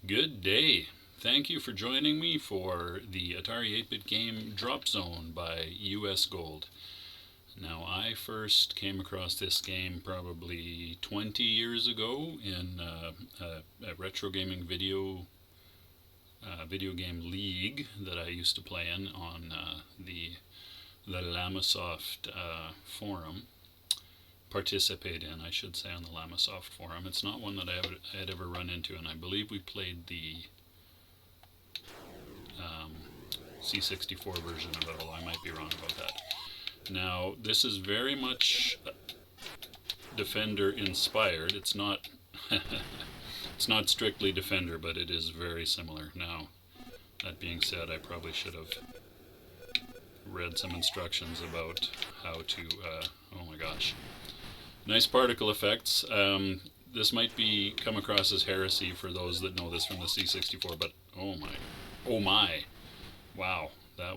Good day. Thank you for joining me for the Atari 8-bit game Dropzone by US Gold. Now, I first came across this game probably 20 years ago in a retro gaming video game league that I used to play in on the Lamasoft forum. Participate in, I should say, on the Lamasoft forum. It's not one that I had ever run into, and I believe we played the um, C64 version of it, although I might be wrong about that. Now, this is very much Defender inspired. It's not it's not strictly Defender, but it is very similar. Now, that being said, I probably should have read some instructions about how to oh my gosh. Nice particle effects. This might come across as heresy for those that know this from the C64, but oh my, wow,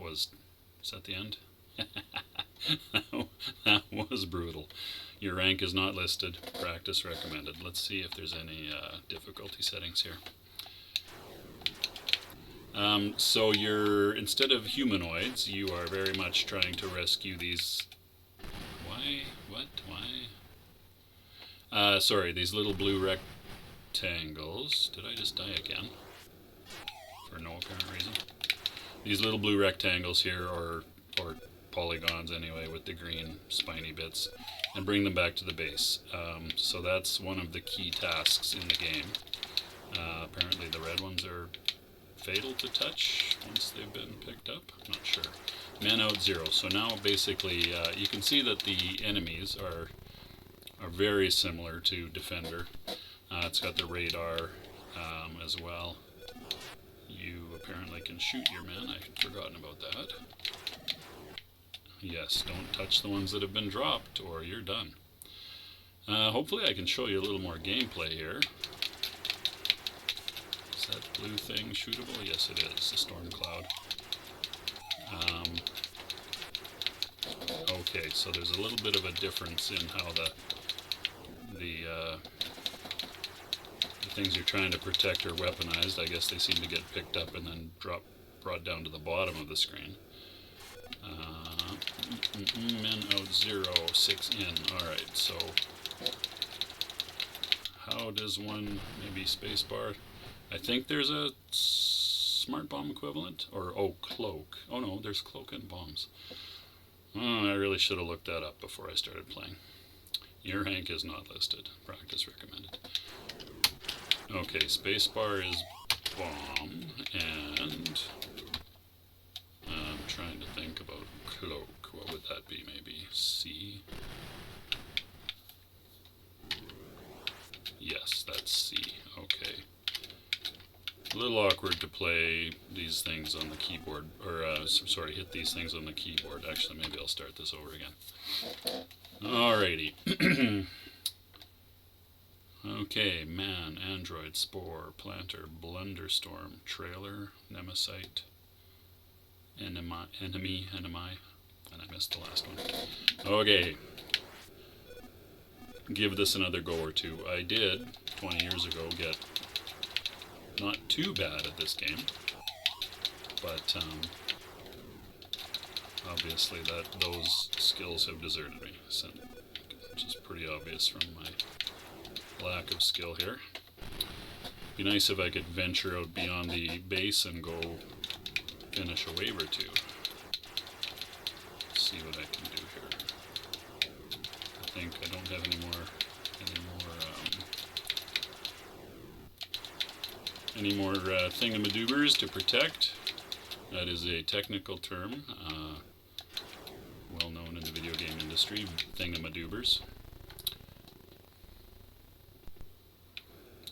is that the end? That was brutal. Your rank is not listed. Practice recommended. Let's see if there's any difficulty settings here. So instead of humanoids, you are very much trying to rescue these. Why? What? Why? Sorry, these little blue rectangles. Did I just die again? For no apparent reason. These little blue rectangles here, or polygons anyway, with the green spiny bits, and bring them back to the base. So that's one of the key tasks in the game. Apparently the red ones are fatal to touch once they've been picked up. I'm not sure. Man out 0. So now basically you can see that the enemies are very similar to Defender. It's got the radar as well. You apparently can shoot your men. I'd forgotten about that. Yes, don't touch the ones that have been dropped or you're done. Hopefully I can show you a little more gameplay here. Is that blue thing shootable? Yes, it is. The storm cloud. Okay, so there's a little bit of a difference in how the things you're trying to protect are weaponized. I guess they seem to get picked up and then brought down to the bottom of the screen. Men out 0, 6 in. Alright, so how does one, maybe spacebar? I think there's a smart bomb equivalent, or cloak. Oh no, there's cloak and bombs. Oh, I really should have looked that up before I started playing. Your rank is not listed. Practice recommended. Okay, spacebar is bomb, and I'm trying to think about cloak. What would that be? Maybe C? Yes, that's C. Okay. A little awkward to play these things on the keyboard, or sorry, hit these things on the keyboard. Actually, maybe I'll start this over again. Alrighty. Okay, man, android, spore, planter, blunderstorm, trailer, nemesite, enemy, and I missed the last one. Okay. Give this another go or two. I did, 20 years ago, get not too bad at this game, but obviously those skills have deserted me, which is pretty obvious from my lack of skill here. Be nice if I could venture out beyond the base and go finish a wave or two. See what I can do here. I think I don't have any more thingamadoobers to protect. That is a technical term, well known in the video game industry, thingamadoobers.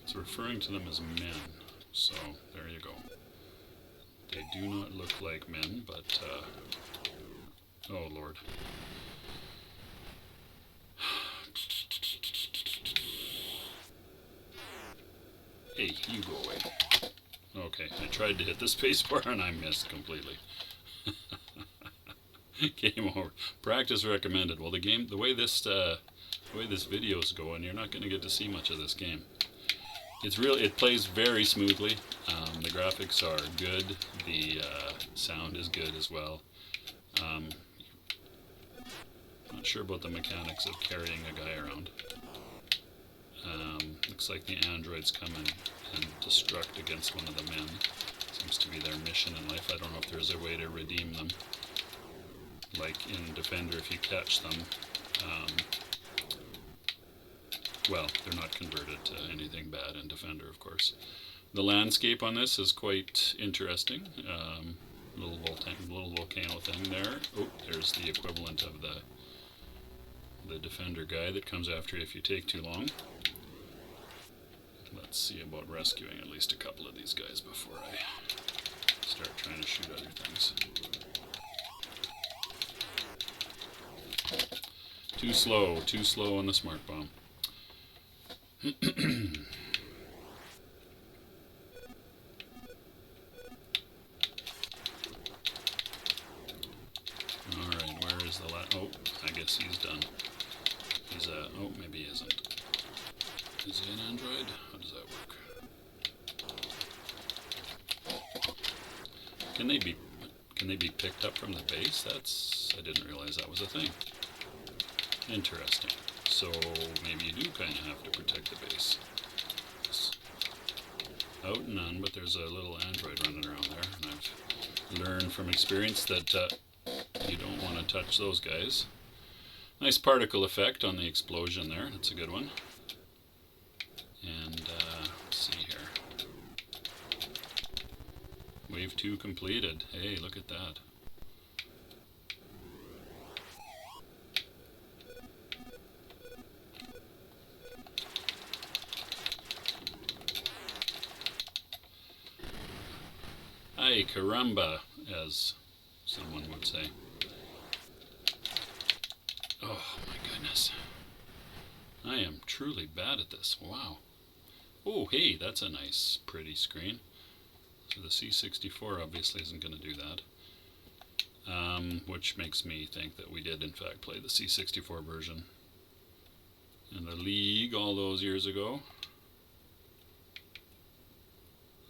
It's referring to them as men, so there you go. They do not look like men, but oh lord. Hey, you go away. Okay, I tried to hit the spacebar and I missed completely. Game over. Practice recommended. Well, the way this video is going, you're not going to get to see much of this game. It plays very smoothly. The graphics are good. The sound is good as well. Um, Not sure about the mechanics of carrying a guy around. Looks like the androids come and destruct against one of the men. Seems to be their mission in life. I don't know if there's a way to redeem them. Like in Defender, if you catch them, well, they're not converted to anything bad in Defender, of course. The landscape on this is quite interesting. Little volcano thing there. Oh, there's the equivalent of the Defender guy that comes after you if you take too long. Let's see about rescuing at least a couple of these guys before I start trying to shoot other things. Too slow on the smart bomb. Alright, where is the last? Oh, I guess he's done. He's oh, maybe he isn't. Is he an android? How does that work? Can they be picked up from the base? I didn't realize that was a thing. Interesting. So maybe you do kind of have to protect the base. Out and none, but there's a little android running around there, and I've learned from experience that you don't want to touch those guys. Nice particle effect on the explosion there. That's a good one. And let's see here. Wave 2 completed. Hey, look at that. Ay caramba, as someone would say. Oh my goodness. I am truly bad at this. Wow. Oh, hey, that's a nice, pretty screen. So the C64 obviously isn't going to do that. Which makes me think that we did in fact play the C64 version in the League all those years ago.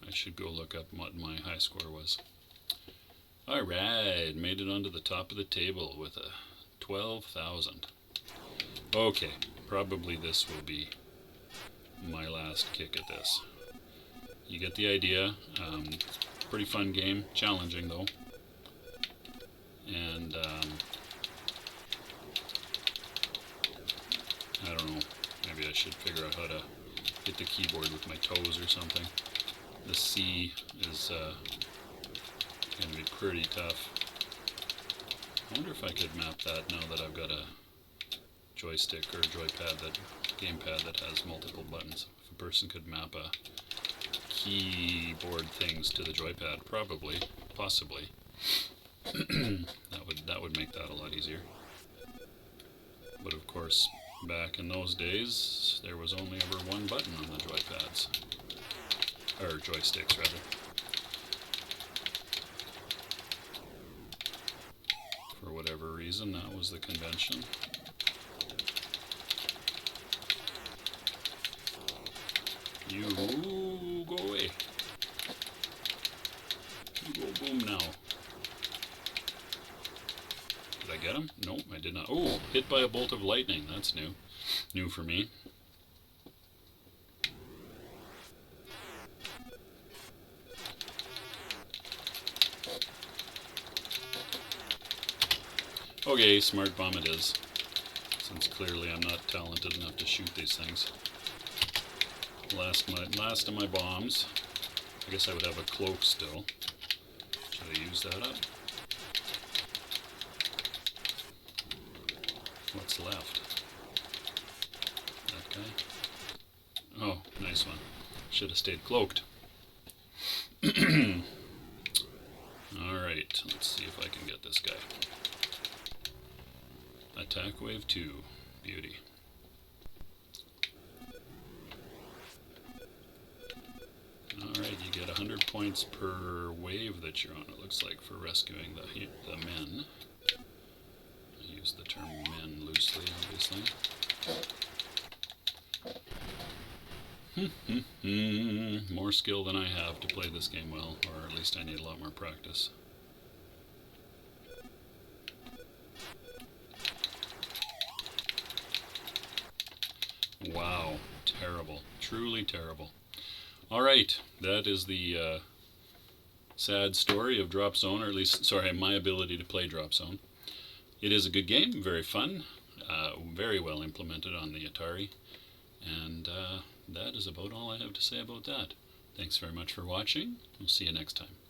I should go look up what my high score was. Alright, made it onto the top of the table with a 12,000. Okay, probably this will be my last kick at this. You get the idea. Pretty fun game, challenging though. And I don't know, maybe I should figure out how to hit the keyboard with my toes or something. The C is going to be pretty tough. I wonder if I could map that now that I've got a joystick or joypad, that gamepad that has multiple buttons. If a person could map a keyboard things to the joypad, probably, possibly, that would make that a lot easier. But of course, back in those days, there was only ever one button on the joypads. Or joysticks, rather. For whatever reason, that was the convention. You go away. You go boom now. Did I get him? Nope, I did not. Oh, hit by a bolt of lightning. That's new. New for me. Okay, smart bomb it is, since clearly I'm not talented enough to shoot these things. Last of my bombs. I guess I would have a cloak still. Should I use that up? What's left? That guy? Oh, nice one. Should have stayed cloaked. Alright, let's see if I can get this guy. Attack wave 2. Beauty. Alright, you get 100 points per wave that you're on, it looks like, for rescuing the men. I use the term men loosely, obviously. More skill than I have to play this game well, or at least I need a lot more practice. Wow, terrible. Truly terrible. Alright, that is the sad story of Dropzone, or at least, sorry, my ability to play Dropzone. It is a good game, very fun, very well implemented on the Atari, and that is about all I have to say about that. Thanks very much for watching. We'll see you next time.